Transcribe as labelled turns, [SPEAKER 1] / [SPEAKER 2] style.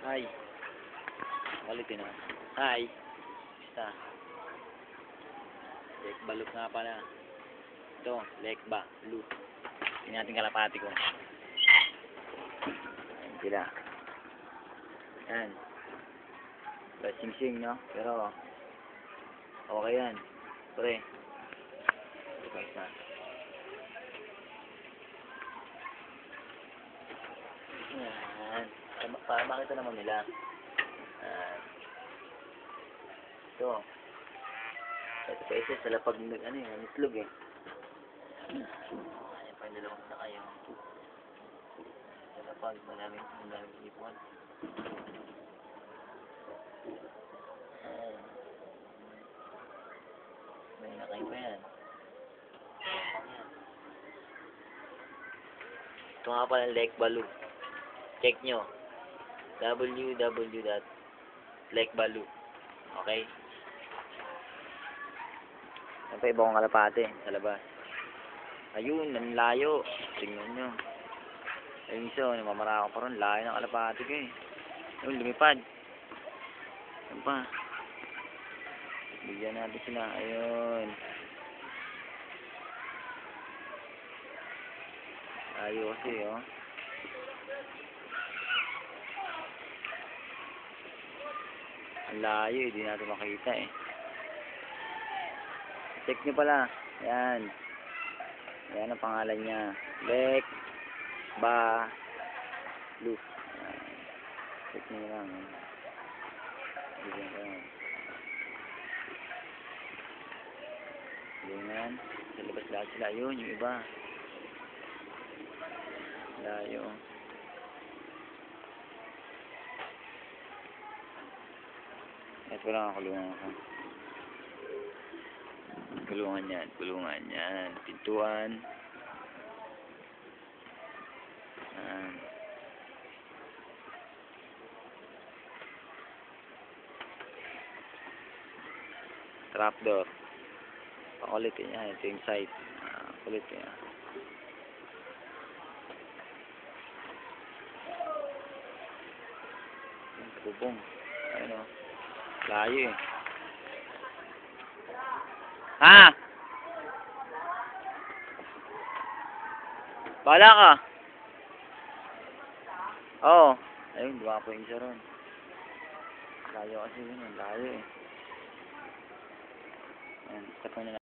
[SPEAKER 1] Hi. Kulitin na. Hi. Basta. Lake Baluk nga pala. Ito, Lake Baluk. Tingnan natin kalapati ko. Ayan sila. Ayan. Sing-sing, no? Pero, okay yan. Pre. Ito pa isa. Ayan. Para makita naman nila. Ayan. Ito. Ito pa isa sa lapag itlog eh. Ayan pa yung dalawang na kayo. Sa lapag, maraming ipon. Ayan. May nakay pa yan. Ito nga pala Lake Baluk. Check nyo. www.lakebaluk. Okay? Yan pa iba kong kalapate sa labas. Ayun, nanlayo. Tingnan nyo. Ayun isa, namamarako pa ron. Layo ng kalapate ko eh. Ayun, lumipad. Yan pa. Bigyan natin sila. Ayun. Layo kasi oh. Ang layo eh. Di natin makita eh. Check nyo pala. Ayan. Ayan ang pangalan niya. Lake Baluk. Check nyo lang. Ayan. Ayan. Sa labas lahat sila. Yun, yung iba. Layo. Ito lang ang kulungan ko. Kulungan yan. Pintuan. Ayan. Trapdoor. Pakulit yan. Ito yung site. Kulit yan. Bubong. Ayun o. Layo eh. Ha? Bahala ka. Oo. Ayun, duwa po yung isa ron. Layo kasi yun. Layo eh. Ayan, step mo na lang.